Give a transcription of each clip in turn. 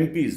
MPs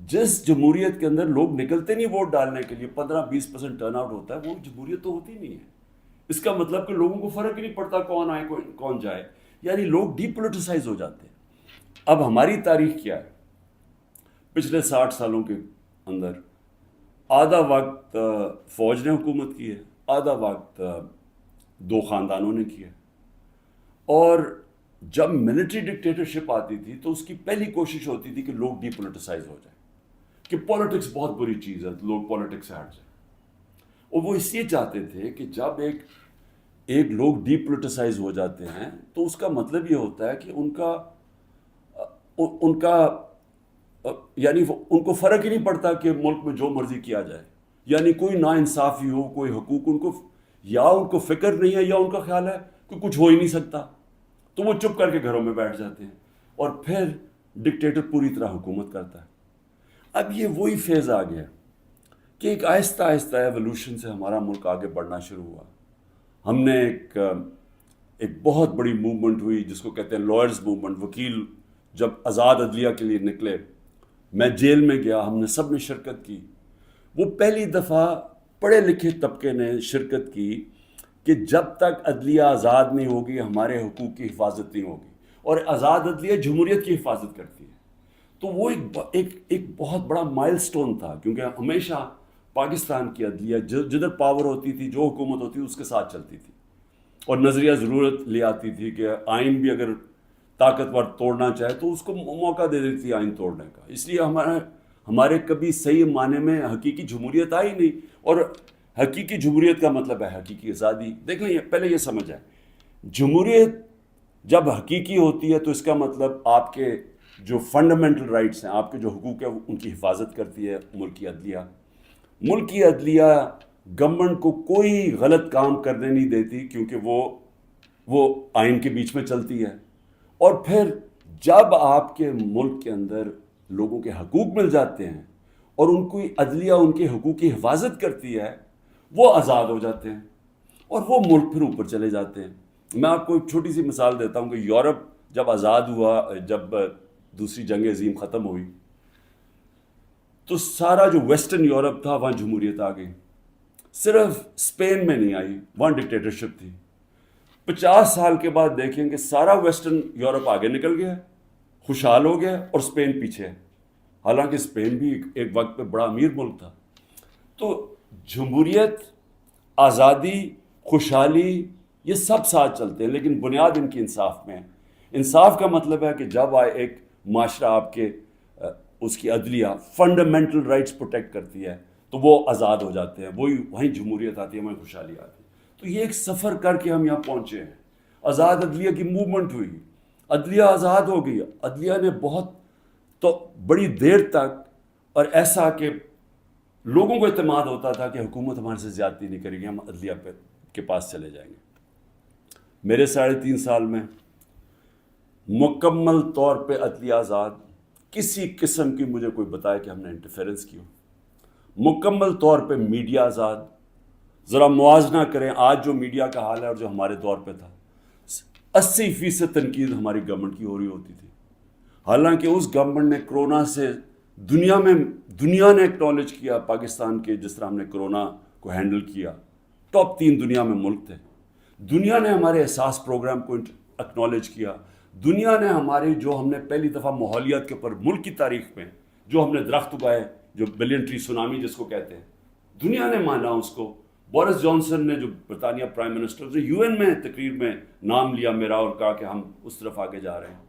جس جمہوریت کے اندر لوگ نکلتے نہیں ووٹ ڈالنے کے لیے، 15-20% ٹرن آؤٹ ہوتا ہے، وہ جمہوریت تو ہوتی نہیں ہے. اس کا مطلب کہ لوگوں کو فرق ہی نہیں پڑتا کون آئے کون جائے، یعنی لوگ ڈی پولیٹیسائز ہو جاتے ہیں. اب ہماری تاریخ کیا ہے؟ پچھلے 60 سالوں کے اندر آدھا وقت فوج نے حکومت کی ہے، آدھا وقت دو خاندانوں نے کیا ہے. اور جب ملٹری ڈکٹیٹرشپ آتی تھی تو اس کی پہلی کوشش ہوتی تھی کہ لوگ ڈی پولیٹیسائز ہو جائیں، کہ پولیٹکس بہت بری چیز ہے، لوگ پولیٹکس سے ہٹ جائیں. اور وہ اس لیے چاہتے تھے کہ جب ایک لوگ ڈی پولیٹیسائز ہو جاتے ہیں تو اس کا مطلب یہ ہوتا ہے کہ ان کا یعنی ان کو فرق ہی نہیں پڑتا کہ ملک میں جو مرضی کیا جائے، یعنی کوئی نا انصافی ہو، کوئی حقوق ان کو فکر نہیں ہے، یا ان کا خیال ہے کہ کچھ ہو ہی نہیں سکتا، تو وہ چپ کر کے گھروں میں بیٹھ جاتے ہیں اور پھر ڈکٹیٹر پوری طرح حکومت کرتا ہے. اب یہ وہی فیز آ گیا کہ ایک آہستہ آہستہ ایوولوشن سے ہمارا ملک آگے بڑھنا شروع ہوا. ہم نے ایک بہت بڑی موومنٹ ہوئی جس کو کہتے ہیں لائرز موومنٹ. وکیل جب آزاد عدلیہ کے لیے نکلے، میں جیل میں گیا، ہم نے سب نے شرکت کی. وہ پہلی دفعہ پڑھے لکھے طبقے نے شرکت کی کہ جب تک عدلیہ آزاد نہیں ہوگی ہمارے حقوق کی حفاظت نہیں ہوگی، اور آزاد عدلیہ جمہوریت کی حفاظت کرتی ہے. تو وہ ایک بہت بڑا مائل سٹون تھا، کیونکہ ہمیشہ پاکستان کی عدلیہ جدھر پاور ہوتی تھی، جو حکومت ہوتی تھی اس کے ساتھ چلتی تھی، اور نظریہ ضرورت لے آتی تھی کہ آئین بھی اگر طاقتور توڑنا چاہے تو اس کو موقع دے دیتی تھی آئین توڑنے کا. اس لیے ہمارے کبھی صحیح معنی میں حقیقی جمہوریت آئی نہیں. اور حقیقی جمہوریت کا مطلب ہے حقیقی آزادی. دیکھ لیں، پہلے یہ سمجھ آئے، جمہوریت جب حقیقی ہوتی ہے تو اس کا مطلب آپ کے جو فنڈامنٹل رائٹس ہیں، آپ کے جو حقوق ہیں، ان کی حفاظت کرتی ہے ملک کی عدلیہ. ملک کی عدلیہ گورنمنٹ کو کوئی غلط کام کرنے نہیں دیتی، کیونکہ وہ آئین کے بیچ میں چلتی ہے. اور پھر جب آپ کے ملک کے اندر لوگوں کے حقوق مل جاتے ہیں اور ان کی عدلیہ ان کے حقوق کی حفاظت کرتی ہے، وہ آزاد ہو جاتے ہیں اور وہ ملک پھر اوپر چلے جاتے ہیں. میں آپ کو ایک چھوٹی سی مثال دیتا ہوں کہ یورپ جب آزاد ہوا، جب دوسری جنگ عظیم ختم ہوئی، تو سارا جو ویسٹرن یورپ تھا وہاں جمہوریت آ گئی. صرف اسپین میں نہیں آئی، وہاں ڈکٹیٹرشپ تھی. 50 سال کے بعد دیکھیں کہ سارا ویسٹرن یورپ آگے نکل گیا، خوشحال ہو گیا، اور اسپین پیچھے ہے، حالانکہ اسپین بھی ایک وقت پہ بڑا امیر ملک تھا. تو جمہوریت، آزادی، خوشحالی، یہ سب ساتھ چلتے ہیں، لیکن بنیاد ان کی انصاف میں ہے. انصاف کا مطلب ہے کہ جب ایک معاشرہ آپ کے اس کی عدلیہ فنڈامنٹل رائٹس پروٹیکٹ کرتی ہے تو وہ آزاد ہو جاتے ہیں، وہیں جمہوریت آتی ہے، وہیں خوشحالی آتی ہے. تو یہ ایک سفر کر کے ہم یہاں پہنچے ہیں. آزاد عدلیہ کی موومنٹ ہوئی، عدلیہ آزاد ہو گئی. عدلیہ نے بہت تو بڑی دیر تک، اور ایسا کہ لوگوں کو اعتماد ہوتا تھا کہ حکومت ہمارے سے زیادتی نہیں کرے گی، ہم عدلیہ کے پاس چلے جائیں گے. میرے 3.5 سال میں مکمل طور پہ عدلیہ آزاد، کسی قسم کی مجھے کوئی بتائے کہ ہم نے انٹرفیرنس کی ہو. مکمل طور پہ میڈیا آزاد. ذرا موازنہ کریں آج جو میڈیا کا حال ہے اور جو ہمارے دور پہ تھا. 80% تنقید ہماری گورنمنٹ کی ہو رہی ہوتی تھی، حالانکہ اس گورنمنٹ نے کرونا سے دنیا نے ایکنالج کیا پاکستان کے، جس طرح ہم نے کرونا کو ہینڈل کیا. ٹاپ 3 دنیا میں ملک تھے. دنیا نے ہمارے احساس پروگرام کو ایکنالج کیا. دنیا نے جو ہم نے پہلی دفعہ ماحولیات کے اوپر ملک کی تاریخ میں جو ہم نے درخت اگائے، جو بلین ٹری سونامی جس کو کہتے ہیں، دنیا نے مانا اس کو. بورس جانسن نے، جو برطانیہ پرائم منسٹر، یو این میں تقریر میں نام لیا میرا اور کہا کہ ہم اس طرف آگے جا رہے ہیں.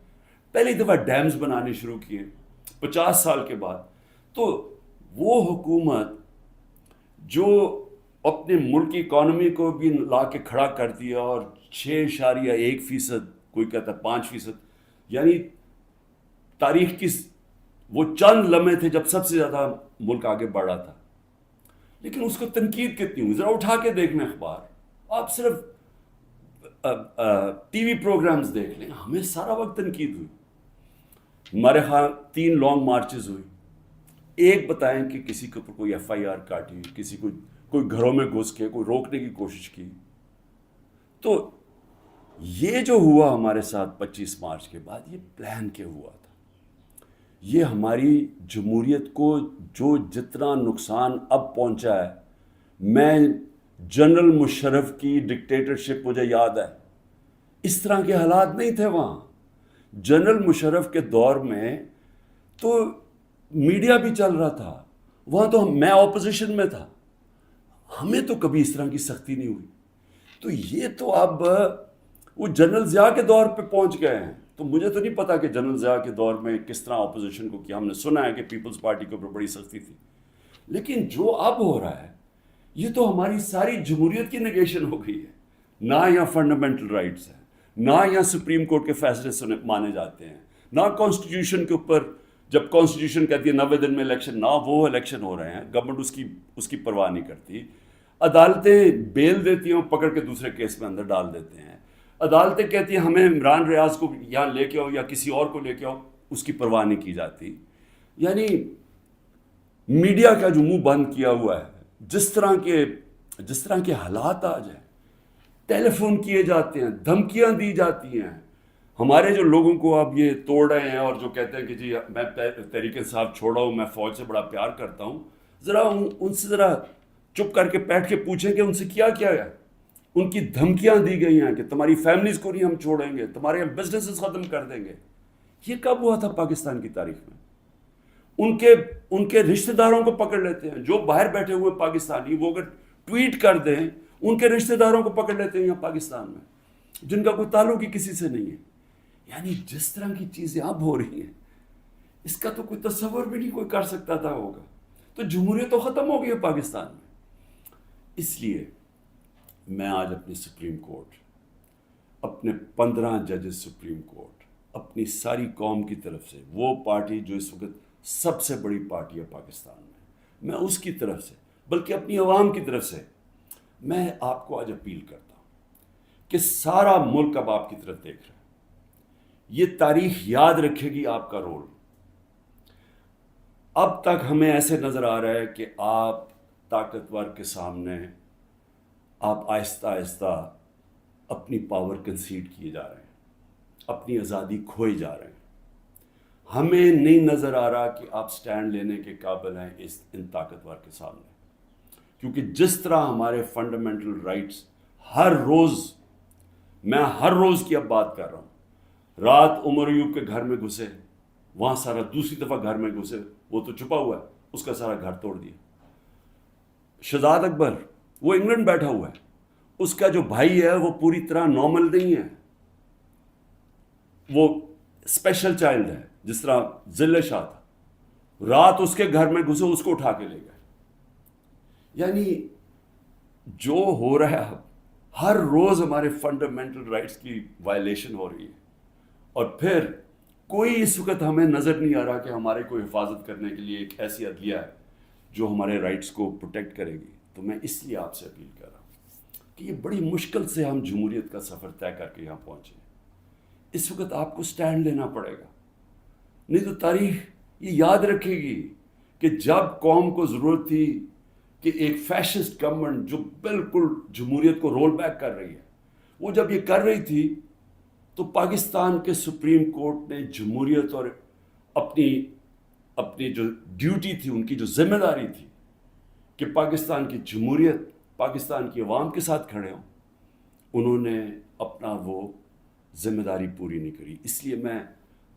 پہلی دفعہ ڈیمز بنانے شروع کیے 50 سال کے بعد. تو وہ حکومت جو اپنے ملک کی اکانومی کو بھی لا کے کھڑا کر دیا، اور 6.1%، کوئی کہتا ہے 5%، یعنی تاریخ کی وہ چند لمحے تھے جب سب سے زیادہ ملک آگے بڑھ رہا تھا. لیکن اس کو تنقید کتنی ہوئی؟ ذرا اٹھا کے دیکھنا اخبار، آپ صرف ٹی وی پروگرامز دیکھ لیں، ہمیں سارا وقت تنقید ہوئی. ہمارے ہاں 3 لانگ مارچز ہوئی. ایک بتائیں کہ کسی کے اوپر کوئی FIR کاٹی، کسی کو کوئی گھروں میں گھس کے کوئی روکنے کی کوشش کی. تو یہ جو ہوا ہمارے ساتھ 25 مارچ کے بعد، یہ پلان کے ہوا تھا. یہ ہماری جمہوریت کو جو جتنا نقصان اب پہنچا ہے، میں جنرل مشرف کی ڈکٹیٹرشپ مجھے یاد ہے، اس طرح کے حالات نہیں تھے وہاں. جنرل مشرف کے دور میں تو میڈیا بھی چل رہا تھا، وہاں تو میں اپوزیشن میں تھا، ہمیں تو کبھی اس طرح کی سختی نہیں ہوئی. تو یہ تو اب وہ جنرل ضیاء کے دور پہ پہنچ گئے ہیں. تو مجھے تو نہیں پتا کہ جنرل ضیاء کے دور میں کس طرح اپوزیشن کو کیا. ہم نے سنا ہے کہ پیپلز پارٹی کے اوپر بڑی سختی تھی، لیکن جو اب ہو رہا ہے یہ تو ہماری ساری جمہوریت کی نگیشن ہو گئی ہے. نہ یہاں فنڈامنٹل رائٹس ہیں، نہ یہاں سپریم کورٹ کے فیصلے مانے جاتے ہیں، نہ کانسٹیٹیوشن کے اوپر جب کانسٹیٹیوشن کہتی ہے 90 دن میں الیکشن، نہ وہ الیکشن ہو رہے ہیں. گورنمنٹ اس کی پرواہ نہیں کرتی. عدالتیں بیل دیتی ہیں، پکڑ کے دوسرے کیس میں اندر ڈال دیتے ہیں. عدالتیں کہتی ہیں ہمیں عمران ریاض کو یہاں لے کے آؤ یا کسی اور کو لے کے آؤ، اس کی پرواہ نہیں کی جاتی. یعنی میڈیا کا جو منہ بند کیا ہوا ہے، جس طرح کے حالات آ جائیں، ٹیلی فون کیے جاتے ہیں، دھمکیاں دی جاتی ہیں. ہمارے جو لوگوں کو اب یہ توڑ رہے ہیں اور جو کہتے ہیں کہ جی میں تحریک انصاف چھوڑا ہوں، میں فوج سے بڑا پیار کرتا ہوں، ذرا ان سے ذرا چپ کر کے بیٹھ کے پوچھیں کہ ان سے کیا کیا ہے. ان کی دھمکیاں دی گئی ہیں کہ تمہاری فیملیز کو نہیں ہم چھوڑیں گے، تمہارے بزنسز ختم کر دیں گے. یہ کب ہوا تھا پاکستان کی تاریخ میں؟ ان کے رشتہ داروں کو پکڑ لیتے ہیں، جو باہر بیٹھے ہوئے پاکستانی، وہ اگر ٹویٹ کر دیں ان کے رشتہ داروں کو پکڑ لیتے ہیں یہاں پاکستان میں، جن کا کوئی تعلق ہی کسی سے نہیں ہے. یعنی جس طرح کی چیزیں اب ہو رہی ہیں، اس کا تو کوئی تصور بھی نہیں کوئی کر سکتا تھا ہوگا. تو جمہوریت تو ختم ہو گئی ہے پاکستان میں. اس لیے میں آج اپنی سپریم کورٹ، اپنے 15 ججز سپریم کورٹ، اپنی ساری قوم کی طرف سے، وہ پارٹی جو اس وقت سب سے بڑی پارٹی ہے پاکستان میں اس کی طرف سے، بلکہ اپنی عوام کی طرف سے میں آپ کو آج اپیل کرتا ہوں کہ سارا ملک اب آپ کی طرف دیکھ رہا ہے. یہ تاریخ یاد رکھے گی آپ کا رول. اب تک ہمیں ایسے نظر آ رہا ہے کہ آپ طاقتور کے سامنے آپ آہستہ آہستہ اپنی پاور کنسیڈ کیے جا رہے ہیں، اپنی آزادی کھوئے جا رہے ہیں. ہمیں نہیں نظر آ رہا کہ آپ سٹینڈ لینے کے قابل ہیں ان طاقتور کے سامنے. کیونکہ جس طرح ہمارے فنڈامنٹل رائٹس ہر روز، میں ہر روز کی اب بات کر رہا ہوں، رات عمر ایوب کے گھر میں گھسے، وہاں سارا دوسری دفعہ گھر میں گھسے، وہ تو چھپا ہوا ہے، اس کا سارا گھر توڑ دیا. شہزاد اکبر وہ انگلینڈ بیٹھا ہوا ہے، اس کا جو بھائی ہے وہ پوری طرح نارمل نہیں ہے، وہ اسپیشل چائلڈ ہے، جس طرح ذل شاہ تھا. رات اس کے گھر میں گھسے، اس کو اٹھا کے لے گئے. یعنی جو ہو رہا ہے ہر روز ہمارے فنڈامنٹل رائٹس کی وائلیشن ہو رہی ہے. اور پھر کوئی اس وقت ہمیں نظر نہیں آ رہا کہ ہمارے کو حفاظت کرنے کے لیے ایک ایسی عدلیہ ہے جو ہمارے رائٹس کو پروٹیکٹ کرے گی. تو میں اس لیے آپ سے اپیل کر رہا ہوں کہ یہ بڑی مشکل سے ہم جمہوریت کا سفر طے کر کے یہاں پہنچے. اس وقت آپ کو سٹینڈ لینا پڑے گا، نہیں تو تاریخ یہ یاد رکھے گی کہ جب قوم کو ضرورت تھی کہ ایک فیشسٹ گورنمنٹ جو بالکل جمہوریت کو رول بیک کر رہی ہے، وہ جب یہ کر رہی تھی تو پاکستان کے سپریم کورٹ نے جمہوریت اور اپنی جو ڈیوٹی تھی، ان کی جو ذمہ داری تھی کہ پاکستان کی جمہوریت، پاکستان کی عوام کے ساتھ کھڑے ہوں، انہوں نے اپنا وہ ذمہ داری پوری نہیں کری. اس لیے میں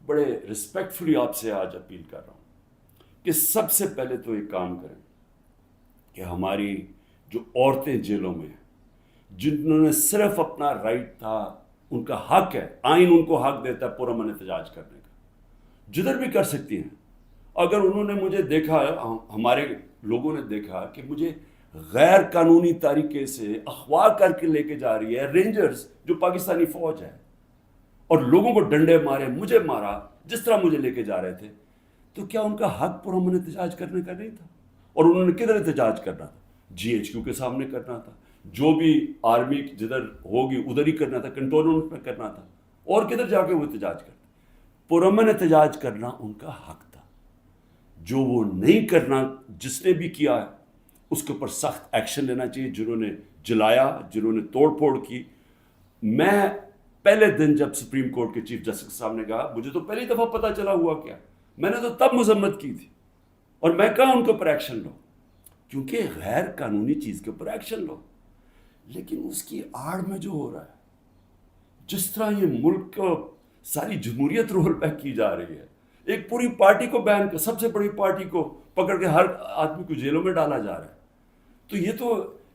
بڑے رسپیکٹفلی آپ سے آج اپیل کر رہا ہوں کہ سب سے پہلے تو ایک کام کریں کہ ہماری جو عورتیں جیلوں میں ہیں، جنہوں نے صرف اپنا رائٹ تھا، ان کا حق ہے، آئین ان کو حق دیتا ہے پرامن احتجاج کرنے کا، جدھر بھی کر سکتی ہیں. اگر انہوں نے مجھے دیکھا، ہمارے لوگوں نے دیکھا کہ مجھے غیر قانونی طریقے سے اغوا کر کے لے کے جا رہی ہے رینجرز جو پاکستانی فوج ہے، اور لوگوں کو ڈنڈے مارے، مجھے مارا، جس طرح مجھے لے کے جا رہے تھے، تو کیا ان کا حق پرامن احتجاج کرنے کا نہیں تھا؟ اور انہوں نے کدھر احتجاج کرنا تھا؟ GHQ کے سامنے کرنا تھا، جو بھی آرمی جدھر ہوگی ادھر ہی کرنا تھا، کنٹونمنٹ میں کرنا تھا، اور کدھر جا کے وہ احتجاج کرتے. پرامن احتجاج کرنا ان کا حق تھا. جو وہ نہیں کرنا، جس نے بھی کیا ہے اس کے اوپر سخت ایکشن لینا چاہیے. جنہوں نے جلایا، جنہوں نے توڑ پھوڑ کی. میں پہلے دن جب سپریم کورٹ کے چیف جسٹس کے سامنے کہا، مجھے تو پہلی دفعہ پتہ چلا ہوا کیا، میں نے تو تب مذمت کی تھی، اور میں کہا ان کے اوپر ایکشن لو، کیونکہ غیر قانونی چیز کے اوپر ایکشن لو. لیکن اس کی آڑ میں جو ہو رہا ہے، جس طرح یہ ملک کو ساری جمہوریت رول بیک کی جا رہی ہے، ایک پوری پارٹی کو بین کر، سب سے بڑی پارٹی کو پکڑ کے ہر آدمی کو جیلوں میں ڈالا جا رہا ہے. تو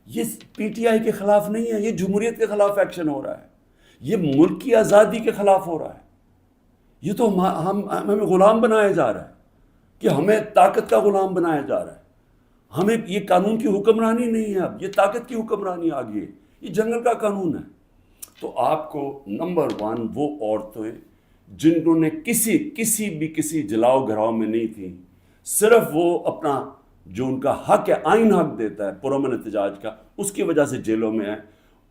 یہ پی ٹی آئی کے خلاف نہیں ہے، یہ جمہوریت کے خلاف ایکشن ہو رہا ہے، یہ ملک کی آزادی کے خلاف ہو رہا ہے. یہ تو ہمیں غلام بنایا جا رہا ہے، کہ ہمیں طاقت کا غلام بنایا جا رہا ہے. ہمیں یہ قانون کی حکمرانی نہیں ہے، اب یہ طاقت کی حکمرانی آ گئی ہے، یہ جنگل کا قانون ہے. تو آپ کو نمبر 1 وہ عورتیں جنہوں نے کسی جلاؤ گھراؤ میں نہیں تھیں، صرف وہ اپنا جو ان کا حق ہے، آئین حق دیتا ہے پرامن احتجاج کا، اس کی وجہ سے جیلوں میں ہیں.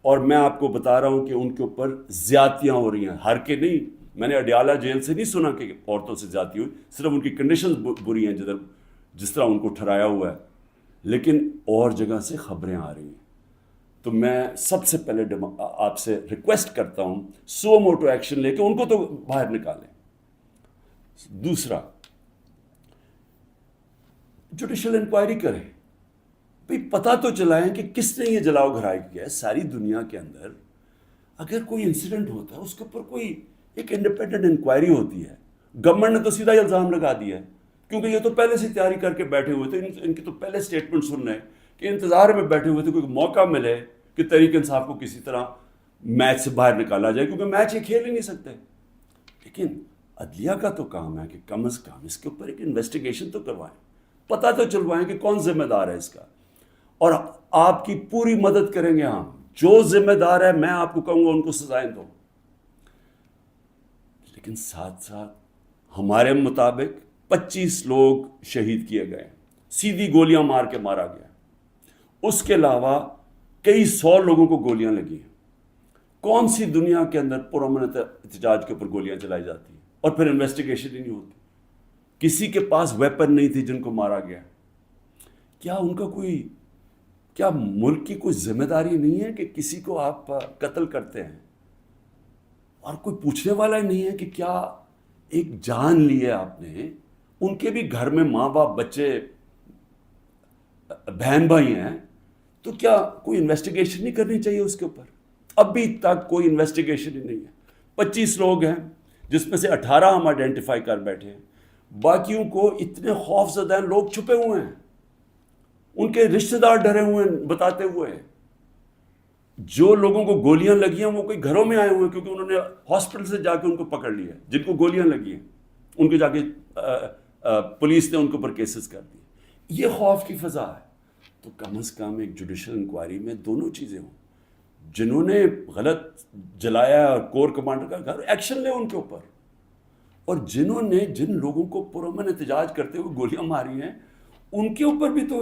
اور میں آپ کو بتا رہا ہوں کہ ان کے اوپر زیادتیاں ہو رہی ہیں، ہر کے نہیں. میں نے اڈیالہ جیل سے نہیں سنا کہ عورتوں سے زیادتی ہوئی، صرف ان کی کنڈیشنز بری ہیں جس طرح ان کو ٹھہرایا ہوا ہے، لیکن اور جگہ سے خبریں آ رہی ہیں. تو میں سب سے پہلے آپ سے ریکویسٹ کرتا ہوں، سو موٹو ایکشن لے کے ان کو تو باہر نکالیں. دوسرا، جوڈیشل انکوائری کریں، بھئی پتہ تو چلائیں کہ کس نے یہ جلاؤ گھرائی کیا ہے. ساری دنیا کے اندر اگر کوئی انسیڈنٹ ہوتا ہے، اس کے اوپر کوئی ایک انڈیپینڈنٹ انکوائری ہوتی ہے. گورنمنٹ نے تو سیدھا الزام لگا دیا ہے، کیونکہ یہ تو پہلے سے تیاری کر کے بیٹھے ہوئے تھے. ان کی تو پہلے سٹیٹمنٹ سن رہے ہیں کہ انتظار میں بیٹھے ہوئے تھے کوئی موقع ملے کہ تحریک انصاف کو کسی طرح میچ سے باہر نکالا جائے، کیونکہ میچ یہ کھیل ہی نہیں سکتے. لیکن عدلیہ کا تو کام ہے کہ کم از کم اس کے اوپر ایک انویسٹیگیشن تو کروائیں، پتہ تو چلوائیں کہ کون ذمہ دار ہے اس کا. اور آپ کی پوری مدد کریں گے ہم، جو ذمہ دار ہے میں آپ کو کہوں گا ان کو سزائیں دو. لیکن ساتھ ساتھ ہمارے مطابق 25 لوگ شہید کیے گئے، سیدھی گولیاں مار کے مارا گیا. اس کے علاوہ کئی 100 لوگوں کو گولیاں لگی ہیں. کون سی دنیا کے اندر پرامن احتجاج کے اوپر گولیاں چلائی جاتی ہیں اور پھر انویسٹیگیشن ہی نہیں ہوتی؟ کسی کے پاس ویپن نہیں تھی جن کو مارا گیا. کیا ان کا کیا ملک کی کوئی ذمہ داری نہیں ہے کہ کسی کو آپ قتل کرتے ہیں اور کوئی پوچھنے والا ہی نہیں ہے کہ کیا ایک جان لی ہے آپ نے؟ ان کے بھی گھر میں ماں باپ، بچے، بہن بھائی ہیں، تو کیا کوئی انویسٹیگیشن نہیں کرنی چاہیے اس کے اوپر؟ ابھی تک کوئی انویسٹیگیشن ہی نہیں ہے. 25 لوگ ہیں جس میں سے 18 ہم آئیڈینٹیفائی کر بیٹھے ہیں، باقیوں کو اتنے خوف زدہ ہیں، لوگ چھپے ہوئے ہیں، ان کے رشتہ دار ڈرے ہوئے ہیں بتاتے ہوئے. جو لوگوں کو گولیاں لگی ہیں وہ کوئی گھروں میں آئے ہوئے ہیں، کیونکہ انہوں نے ہاسپٹل سے جا کے ان کو پکڑ لیا. جن کو گولیاں لگی ہیں ان کو جا کے پولیس نے ان کے اوپر کیسز کر دیے. یہ خوف کی فضا ہے. تو کم از کم ایک جوڈیشل انکوائری میں دونوں چیزیں ہوں. جنہوں نے غلط جلایا اور کور کمانڈر کا گھر، ایکشن لے ان کے اوپر. اور جنہوں نے جن لوگوں کو پرامن احتجاج کرتے ہوئے گولیاں ماری ہیں، ان کے اوپر بھی تو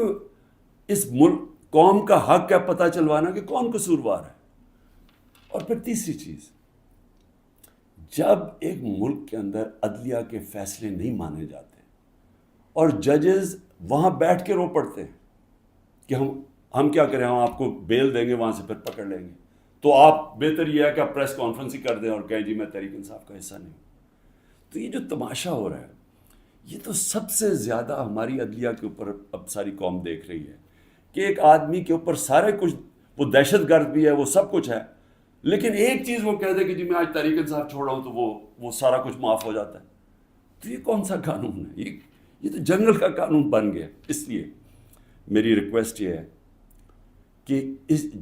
اس ملک قوم کا حق ہے پتہ چلوانا کہ کون قصوروار ہے. اور پھر تیسری چیز، جب ایک ملک کے اندر عدلیہ کے فیصلے نہیں مانے جاتے اور ججز وہاں بیٹھ کے رو پڑتے ہیں کہ ہم کیا کریں، ہم آپ کو بیل دیں گے، وہاں سے پھر پکڑ لیں گے، تو آپ بہتر یہ ہے کہ آپ پریس کانفرنس ہی کر دیں اور کہیں جی میں تحریک انصاف کا حصہ نہیں ہوں. تو یہ جو تماشا ہو رہا ہے، یہ تو سب سے زیادہ ہماری عدلیہ کے اوپر اب ساری قوم دیکھ رہی ہے کہ ایک آدمی کے اوپر سارے کچھ، وہ دہشت گرد بھی ہے، وہ سب کچھ ہے، لیکن ایک چیز وہ کہہ دے کہ جی میں آج تحریک انصاف چھوڑ رہا ہوں تو وہ سارا کچھ معاف ہو جاتا ہے. تو یہ کون سا قانون ہے؟ یہ تو جنگل کا قانون بن گیا. اس لیے میری ریکویسٹ یہ ہے کہ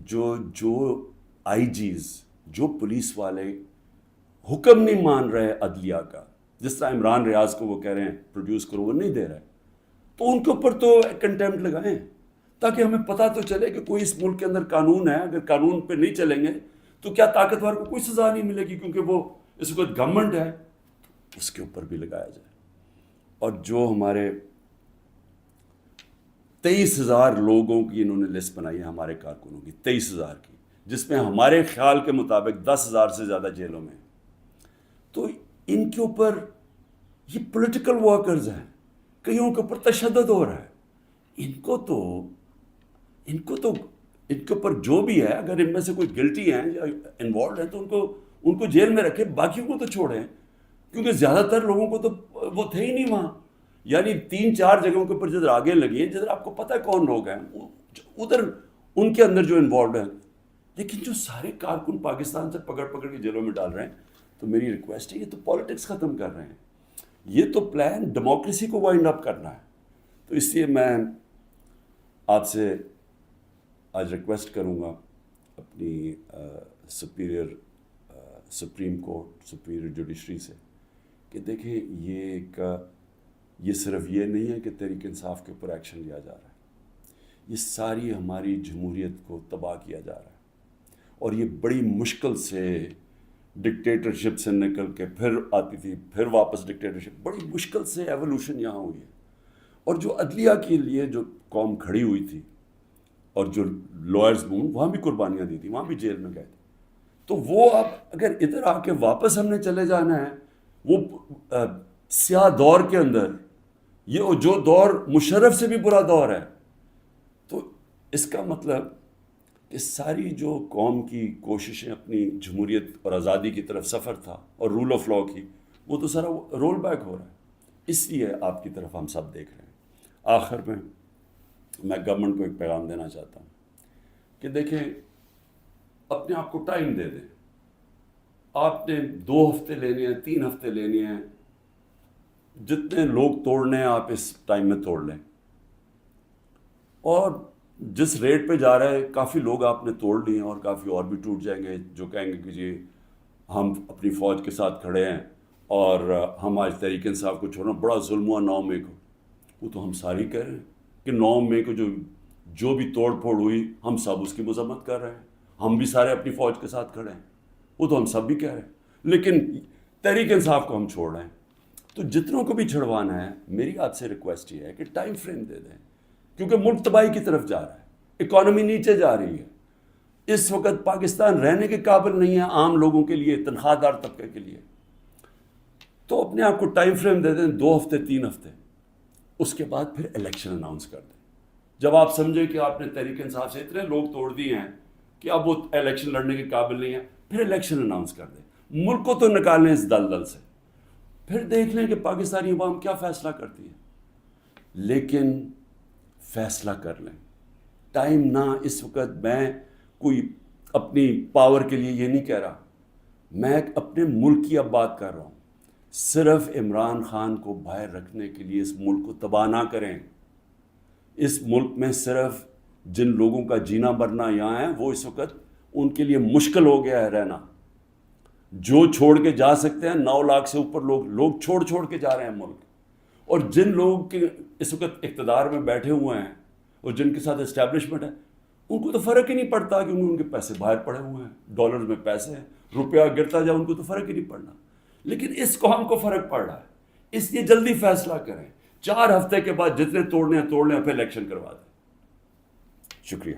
جو آئی جیز، جو پولیس والے حکم نہیں مان رہے عدلیہ کا، جس طرح عمران ریاض کو وہ کہہ رہے ہیں پروڈیوس کرو، وہ نہیں دے رہے، تو ان کے اوپر تو کنٹیمپٹ لگائیں تاکہ ہمیں پتہ تو چلے کہ کوئی اس ملک کے اندر قانون ہے. اگر قانون پہ نہیں چلیں گے تو کیا طاقتور کو کوئی سزا نہیں ملے گی، کیونکہ وہ اس وقت گورنمنٹ ہے. اس کے اوپر بھی لگایا جائے. اور جو ہمارے 23,000 لوگوں کی انہوں نے لسٹ بنائی ہے ہمارے کارکنوں کی، 23,000 کی، جس میں ہمارے خیال کے مطابق 10,000 سے زیادہ جیلوں میں. تو ان کے اوپر یہ پولیٹیکل ورکرز ہیں، کئیوں کے اوپر تشدد ہو رہا ہے. ان کے اوپر جو بھی ہے، اگر ان میں سے کوئی گلٹی ہیں یا انوالوڈ ہیں تو ان کو جیل میں رکھیں، باقیوں کو تو چھوڑیں، کیونکہ زیادہ تر لوگوں کو تو وہ تھے ہی نہیں وہاں. یعنی 3-4 جگہوں کے اوپر جدھر آگے لگی ہیں، جدھر آپ کو پتہ ہے کون لوگ ہیں، ادھر ان کے اندر جو انوالوڈ ہیں. لیکن جو سارے کارکن پاکستان سے پکڑ کے جیلوں میں ڈال رہے ہیں، تو میری ریکویسٹ ہے، یہ تو پالیٹکس ختم کر رہے ہیں، یہ تو پلان ڈیموکریسی کو وائنڈ اپ کرنا ہے. تو اس لیے میں آپ سے آج ریکویسٹ کروں گا اپنی سپریم کورٹ، سپیریئر جوڈیشری سے، کہ دیکھیں یہ صرف یہ نہیں ہے کہ تحریک انصاف کے اوپر ایکشن لیا جا رہا ہے، یہ ساری ہماری جمہوریت کو تباہ کیا جا رہا ہے. اور یہ بڑی مشکل سے ڈکٹیٹرشپ سے نکل کے پھر آتی تھی، پھر واپس ڈکٹیٹرشپ، بڑی مشکل سے ایولیوشن یہاں ہوئی ہے. اور جو عدلیہ کے لیے جو قوم کھڑی ہوئی تھی، اور جو لائرز وہاں بھی قربانیاں دی تھی، وہاں بھی جیل میں گئے تھے. تو وہ اب اگر ادھر آ کے واپس ہم نے چلے جانا ہے وہ سیاہ دور کے اندر، یہ جو دور مشرف سے بھی برا دور ہے، تو اس کا مطلب کہ ساری جو قوم کی کوششیں اپنی جمہوریت اور آزادی کی طرف سفر تھا اور رول آف لاء کی، وہ تو سارا رول بیک ہو رہا ہے. اس لیے آپ کی طرف ہم سب دیکھ رہے ہیں. آخر میں گورنمنٹ کو ایک پیغام دینا چاہتا ہوں کہ دیکھیں، اپنے آپ کو ٹائم دے دیں. آپ نے 2 ہفتے لینے ہیں، 3 ہفتے لینے ہیں، جتنے لوگ توڑنے ہیں آپ اس ٹائم میں توڑ لیں. اور جس ریٹ پہ جا رہا ہے، کافی لوگ آپ نے توڑ لیے ہیں اور کافی اور بھی ٹوٹ جائیں گے جو کہیں گے کہ جی ہم اپنی فوج کے ساتھ کھڑے ہیں اور ہم آج تحریک انصاف کو چھوڑنا، بڑا ظلم ہوا 9 مئی کو. وہ تو ہم ساری کہہ رہے ہیں کہ 9 مئی کو جو بھی توڑ پھوڑ ہوئی، ہم سب اس کی مذمت کر رہے ہیں، ہم بھی سارے اپنی فوج کے ساتھ کھڑے ہیں. وہ تو ہم سب بھی کہہ رہے ہیں، لیکن تحریک انصاف کو ہم چھوڑ رہے ہیں. تو جتنوں کو بھی چھڑوانا ہے، میری آپ سے ریکویسٹ یہ ہے کہ ٹائم فریم دے دیں، کیونکہ ملک تباہی کی طرف جا رہا ہے، اکانومی نیچے جا رہی ہے. اس وقت پاکستان رہنے کے قابل نہیں ہے عام لوگوں کے لیے، تنخواہ دار طبقے کے لیے. تو اپنے آپ کو ٹائم فریم دے دیں، 2 ہفتے 3 ہفتے، اس کے بعد پھر الیکشن اناؤنس کر دیں. جب آپ سمجھیں کہ آپ نے تحریک انصاف سے اتنے لوگ توڑ دیے ہیں کہ اب وہ الیکشن لڑنے کے قابل نہیں ہے، پھر الیکشن اناؤنس کر دیں. ملک کو تو نکالیں اس دلدل سے، پھر دیکھ لیں کہ پاکستانی عوام کیا فیصلہ کرتی ہے. لیکن فیصلہ کر لیں، ٹائم نہ. اس وقت میں کوئی اپنی پاور کے لیے یہ نہیں کہہ رہا، میں اپنے ملک کی اب بات کر رہا ہوں. صرف عمران خان کو باہر رکھنے کے لیے اس ملک کو تباہ نہ کریں. اس ملک میں صرف جن لوگوں کا جینا مرنا یہاں ہے، وہ اس وقت ان کے لیے مشکل ہو گیا ہے رہنا. جو چھوڑ کے جا سکتے ہیں، 9 لاکھ سے اوپر لوگ چھوڑ کے جا رہے ہیں ملک. اور جن لوگوں کے اس وقت اقتدار میں بیٹھے ہوئے ہیں اور جن کے ساتھ اسٹیبلشمنٹ ہے، ان کو تو فرق ہی نہیں پڑتا کہ ان کے پیسے باہر پڑے ہوئے ہیں، ڈالر میں پیسے ہیں، روپیہ گرتا جائے ان کو تو فرق ہی نہیں پڑنا. لیکن اس قوم کو فرق پڑ رہا ہے. اس لیے جلدی فیصلہ کریں، 4 ہفتے کے بعد جتنے توڑنے ہیں توڑ لیں، پھر الیکشن کروا دیں. شکریہ.